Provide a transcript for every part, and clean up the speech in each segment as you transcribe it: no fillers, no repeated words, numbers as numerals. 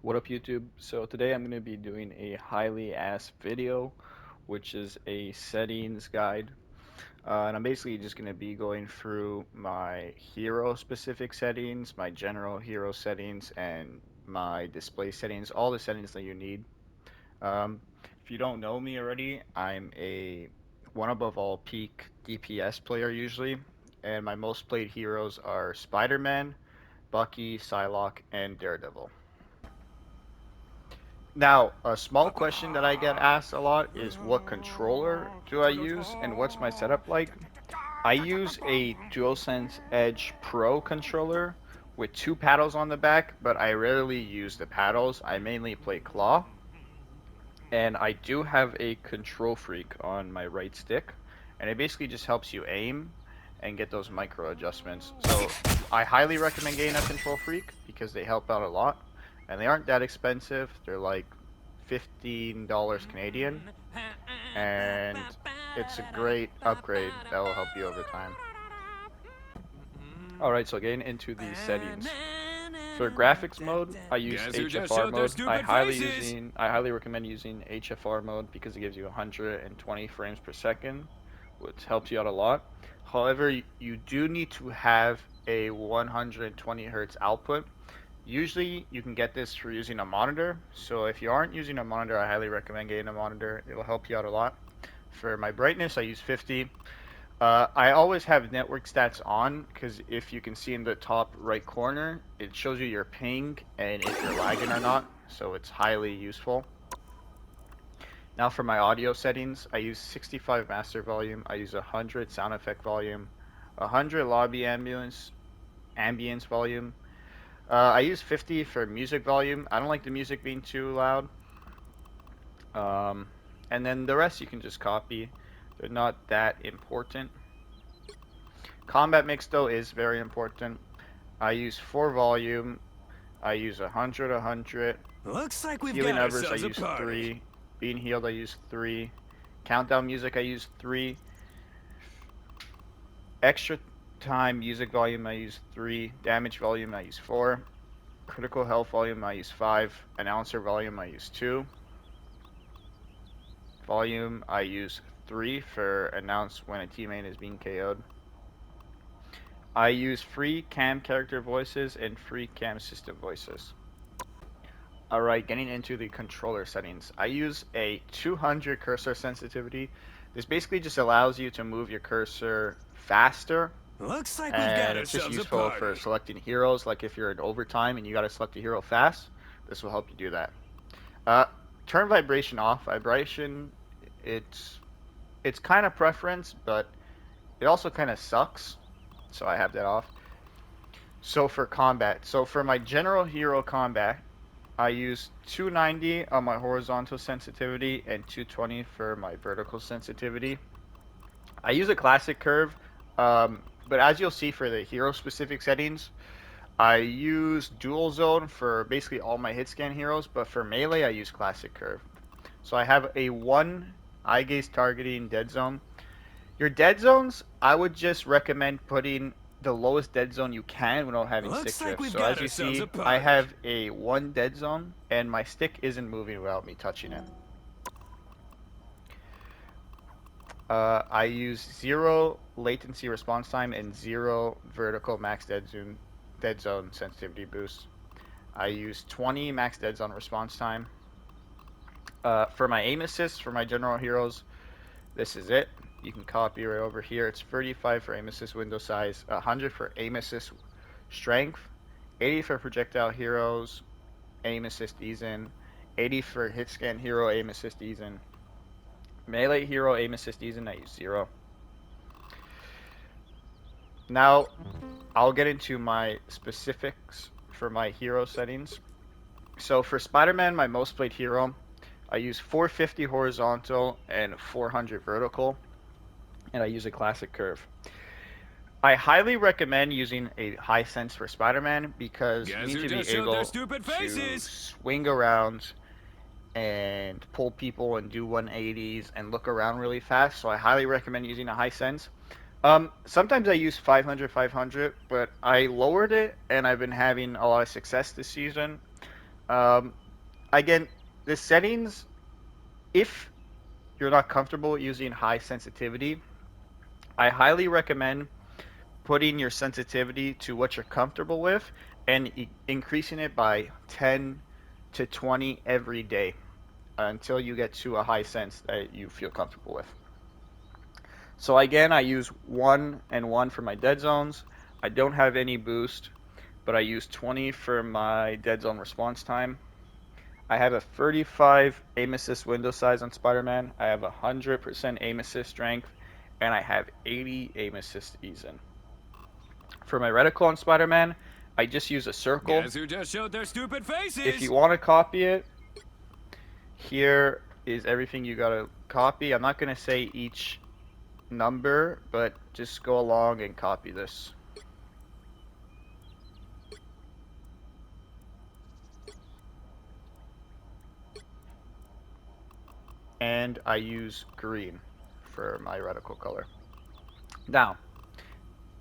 What up, YouTube? So today I'm going to be doing a highly asked video, which is a settings guide. And I'm basically just going to be going through my hero specific settings, my general hero settings, and my display settings, all the settings that you need. Um, if you don't know me already, I'm a one above all peak DPS player usually, and my most played heroes are Spider-Man, Bucky, Psylocke, and Daredevil. Now, a small question that I get asked a lot is what controller do I use and what's my setup like? I use a DualSense Edge Pro controller with two paddles on the back, but I rarely use the paddles. I mainly play claw, and I do have a control freak on my right stick, and it basically just helps you aim and get those micro adjustments. So I highly recommend getting a control freak because they help out a lot, and they aren't that expensive. They're like $15 Canadian, and it's a great upgrade that will help you over time. Alright, so getting into the settings. For graphics mode, I use Guess who just HFR showed their mode. stupid faces? I highly recommend using HFR mode because it gives you 120 frames per second, which helps you out a lot. However, you do need to have a 120 hertz output. Usually, you can get this for using a monitor. So if you aren't using a monitor, I highly recommend getting a monitor. It'll help you out a lot. For my brightness, I use 50. I always have network stats on because if you can see in the top right corner, it shows you your ping and if you're lagging or not, so it's highly useful. Now for my audio settings, I use 65 master volume, I use 100 sound effect volume, 100 lobby ambience volume. I use 50 for music volume. I don't like the music being too loud. Um, and then the rest you can just copy. They're not that important. Combat mix though is very important. I use 4 volume. I use 100, 100. Looks like we've Healing got Evers I ourselves a use party. 3. Being healed I use 3. Countdown music I use 3. Extra time music volume I use 3. Damage volume I use 4. Critical health volume I use 5. Announcer volume I use 2. Volume I use 3 for announce when a teammate is being KO'd. I use free cam character voices and free cam system voices. Alright, getting into the controller settings. I use a 200 cursor sensitivity. This basically just allows you to move your cursor faster, Looks like we've got and it's just ourselves a useful for party. selecting heroes. Like if you're in overtime and you gotta select a hero fast, this will help you do that. Uh, Turn vibration off. Vibration, it's it's kind of preference, but it also kind of sucks. So I have that off. So for combat, so for my general hero combat, I use 290 on my horizontal sensitivity and 220 for my vertical sensitivity. I use a classic curve, but as you'll see for the hero specific settings, I use dual zone for basically all my hit scan heroes, but for melee I use classic curve. So I have a 1 eye gaze targeting dead zone. Your dead zones, I would just recommend putting the lowest dead zone you can without having stick Looks like drift. we've So got as you ourselves a see, I party. have a 1 dead zone and my stick isn't moving without me touching it. I use 0 latency response time and 0 vertical max dead zone sensitivity boost. I use 20 max dead zone response time. For my aim assist for my general heroes, this is it. You can copy right over here. It's 35 for aim assist window size, 100 for aim assist strength, 80 for projectile heroes, aim assist ease in, 80 for hit scan hero aim assist ease in. Melee hero aim assist ease in, I use 0. Now, I'll get into my specifics for my hero settings. So for Spider-Man, my most played hero, I use 450 horizontal and 400 vertical, and I use a classic curve. I highly recommend using a high sense for Spider-Man because you Guess need who to be just showed their able stupid to faces? swing around and pull people and do 180s and look around really fast. So I highly recommend using a high sense. Sometimes I use 500, 500, but I lowered it and I've been having a lot of success this season. Um, Again, the settings, if you're not comfortable using high sensitivity, I highly recommend putting your sensitivity to what you're comfortable with and increasing it by 10 to 20 every day until you get to a high sense that you feel comfortable with. So again, I use 1 and 1 for my dead zones. I don't have any boost, but I use 20 for my dead zone response time. I have a 35 aim assist window size on Spider-Man. I have 100% aim assist strength, and I have 80 aim assist ease in. For my reticle on Spider-Man, I just use a circle. Guess who just showed their stupid If faces? you want to copy it, here is everything you gotta copy. I'm not gonna say each number, but just go along and copy this. And I use green for my reticle color. Now,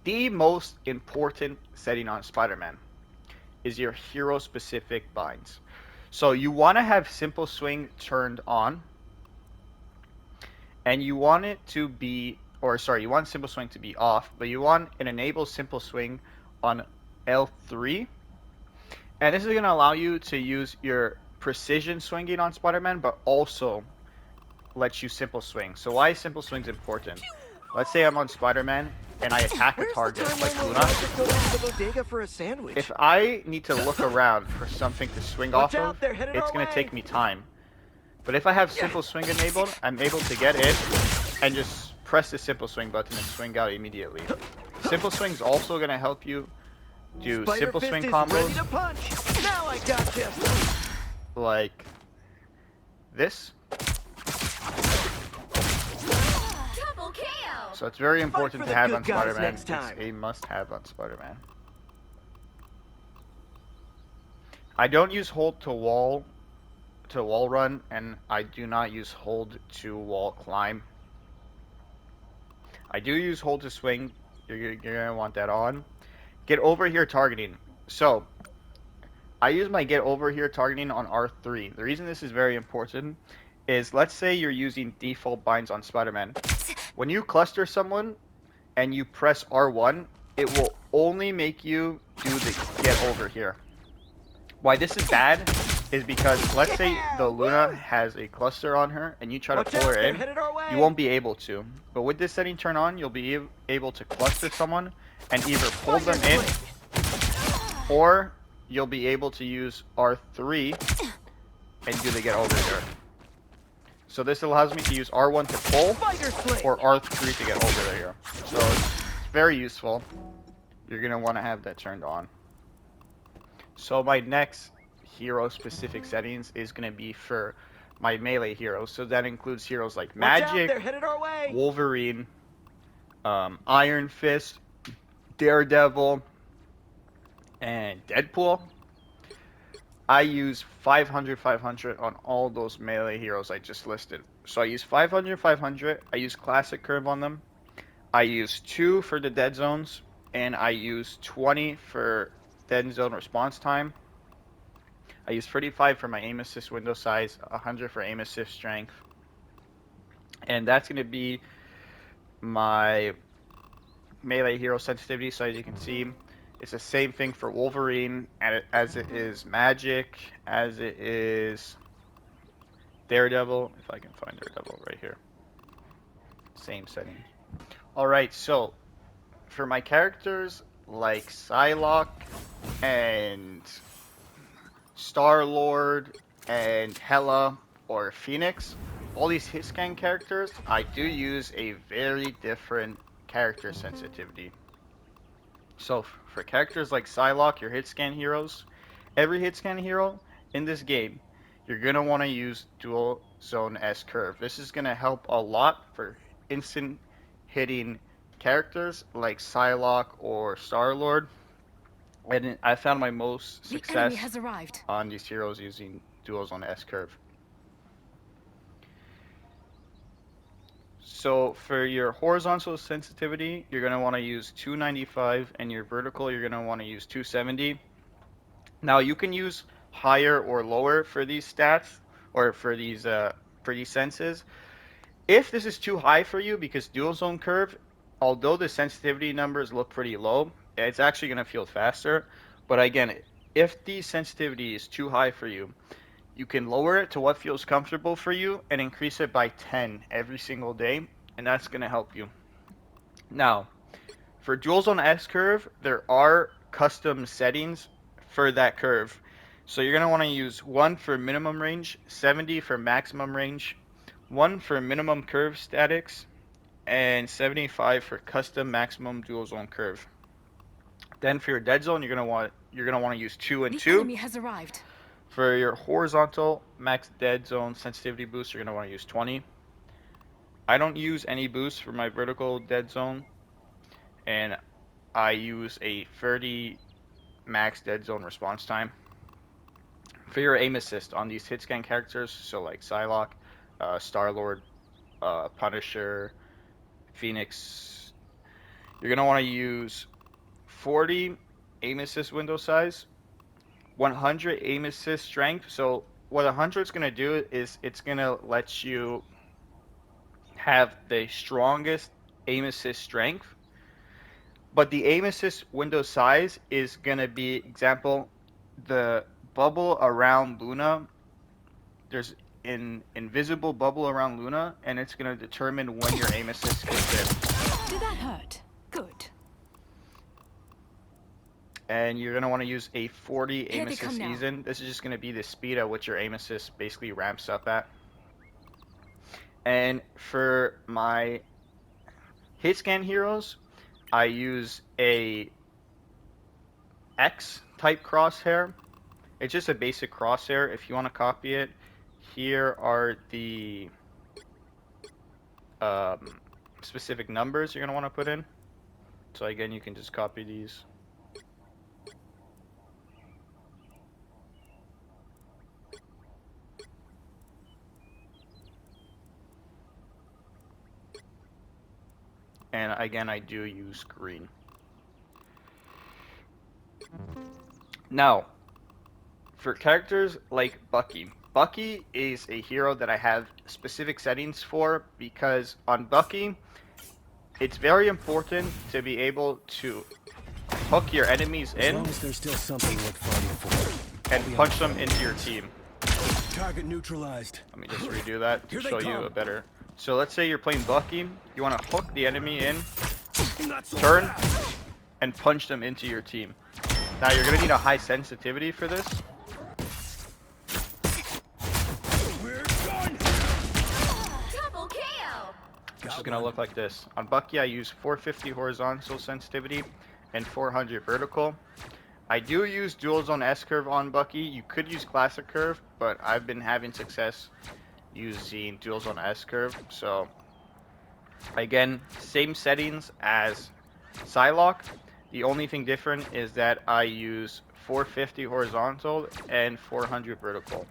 the most important setting on Spider-Man is your hero specific binds. So you want to have simple swing turned on, and you want it to be, or sorry, you want simple swing to be off, but you want an enable simple swing on L3. And this is going to allow you to use your precision swinging on Spider-Man, but also lets you simple swing. So why is simple swing important? Let's say I'm on Spider-Man and I attack a Where's the target time like when we're Luna. allowed to go down to the bodega for a sandwich? If I need to look around for something to swing Watch off out, of, they're headed it's our going to way. take me time. But if I have simple swing enabled, I'm able to get in and just press the simple swing button and swing out immediately. Simple swing is also going to help you do Spider simple Fist swing is ready combos to punch. Now I gotcha. like this. Double KO! So it's very important for to the have good on guys Spider-Man. next It's time. a must-have on Spider-Man. I don't use hold to wall run, and I do not use hold to wall climb. I do use hold to swing. You're gonna want that on. Get over here targeting. So I use my get over here targeting on R3. The reason this is very important is, let's say you're using default binds on Spider-Man. When you cluster someone and you press R1, it will only make you do the get over here. Why this is bad is because let's say the Luna has a cluster on her and you try to Watch pull out, her they're in, headed our way. you won't be able to. But with this setting turned on, you'll be able to cluster someone and either pull them in, or you'll be able to use R3 and do the get over there. So this allows me to use R1 to pull or R3 to get over there. So it's very useful. You're going to want to have that turned on. So my next hero specific settings is going to be for my melee heroes. So that includes heroes like Magic, they're headed our way. Wolverine, Iron Fist, Daredevil, and Deadpool. I use 500, 500 on all those melee heroes I just listed. So I use 500, 500. I use Classic Curve on them. I use 2 for the dead zones, and I use 20 for dead zone response time. I use 35 for my aim assist window size, 100 for aim assist strength. And that's going to be my melee hero sensitivity. So as you can see, it's the same thing for Wolverine as it is Magic, as it is Daredevil. If I can find Daredevil right here. Same setting. Alright, so for my characters like Psylocke and Star-Lord and Hela or Phoenix, all these Hitscan characters, I do use a very different character sensitivity. So for characters like Psylocke, your Hitscan heroes, every Hitscan hero in this game, you're going to want to use dual zone S curve. This is going to help a lot for instant hitting characters like Psylocke or Star-Lord. And I found my most The enemy success has arrived. on these heroes using dual zone S curve. So for your horizontal sensitivity, you're going to want to use 295, and your vertical, you're going to want to use 270. Now you can use higher or lower for these stats or for these senses. If this is too high for you, because dual zone curve, although the sensitivity numbers look pretty low, it's actually going to feel faster. But again, if the sensitivity is too high for you, you can lower it to what feels comfortable for you and increase it by 10 every single day, and that's going to help you. Now, for dual zone S curve, there are custom settings for that curve. So you're going to want to use 1 for minimum range, 70 for maximum range, 1 for minimum curve statics, and 75 for custom maximum dual zone curve. Then for your dead zone, you're gonna want to use 2 and The 2. enemy has arrived. For your horizontal max dead zone sensitivity boost, you're gonna want to use 20. I don't use any boosts for my vertical dead zone, and I use a 30 max dead zone response time. For your aim assist on these hit scan characters, so like Psylocke, Star-Lord, Punisher, Phoenix, you're gonna want to use 40 aim assist window size, 100 aim assist strength. So what 100 is gonna do is it's gonna let you have the strongest aim assist strength, but the aim assist window size is gonna be, example, the bubble around Luna. There's an invisible bubble around Luna, and it's gonna determine when your aim assist kicks in. Did that hurt? Good. And you're gonna want to use a 40 Here aim they come assist now. season. This is just gonna be the speed at which your aim assist basically ramps up at. And for my hit scan heroes, I use a X type crosshair. It's just a basic crosshair. If you want to copy it, here are the specific numbers you're gonna want to put in. So again, you can just copy these. And again, I do use green. Now, for characters like Bucky, Bucky is a hero that I have specific settings for, because on Bucky, it's very important to be able to hook your enemies As in long as there's still something worth fighting for. and punch them into your team. Target neutralized. Let me just redo that to Here they show you come. a better. So let's say you're playing Bucky, you want to hook the enemy in, Not so turn, fast. and punch them into your team. Now you're gonna need a high sensitivity for this. We're done. Double KO. Which is gonna look like this. On Bucky, I use 450 horizontal sensitivity and 400 vertical. I do use dual zone S curve on Bucky. You could use classic curve, but I've been having success using dual zone S curve. So again, same settings as Psylocke. The only thing different is that I use 450 horizontal and 400 vertical.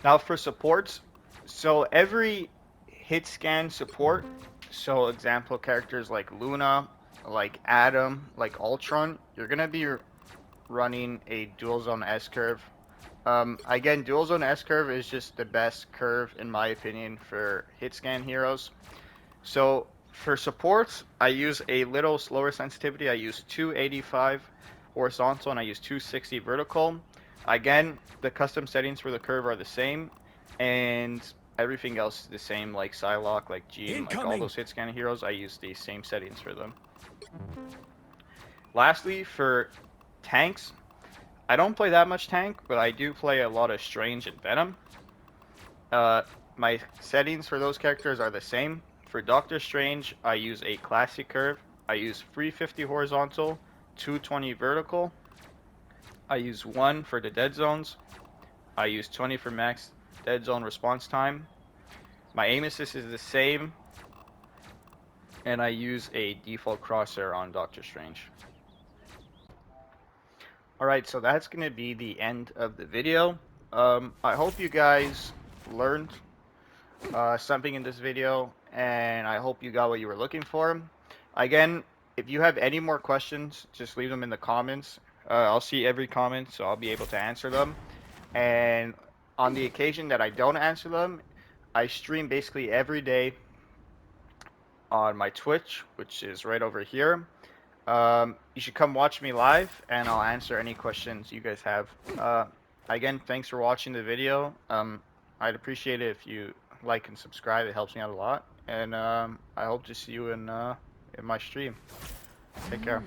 Now for supports, so every hit scan support, so example characters like Luna, like Adam, like Ultron, you're gonna be running a dual zone S curve. Again, dual zone S curve is just the best curve in my opinion for hit scan heroes. So for supports, I use a little slower sensitivity. I use 285 horizontal and I use 260 vertical. Again, the custom settings for the curve are the same, and everything else is the same, like Psylocke, like Jean, like all Incoming. those hit scan heroes. I use the same settings for them. Lastly, for tanks, I don't play that much tank, but I do play a lot of Strange and Venom. My settings for those characters are the same. For Doctor Strange, I use a classic curve. I use 350 horizontal, 220 vertical. I use 1 for the dead zones. I use 20 for max dead zone response time. My aim assist is the same. And I use a default crosshair on Doctor Strange. Alright, so that's going to be the end of the video. I hope you guys learned something in this video, and I hope you got what you were looking for. Again, if you have any more questions, just leave them in the comments. I'll see every comment, so I'll be able to answer them. And on the occasion that I don't answer them, I stream basically every day on my Twitch, which is right over here. You should come watch me live, and I'll answer any questions you guys have. Again, thanks for watching the video. I'd appreciate it if you like and subscribe. It helps me out a lot. And I hope to see you in my stream. Take care.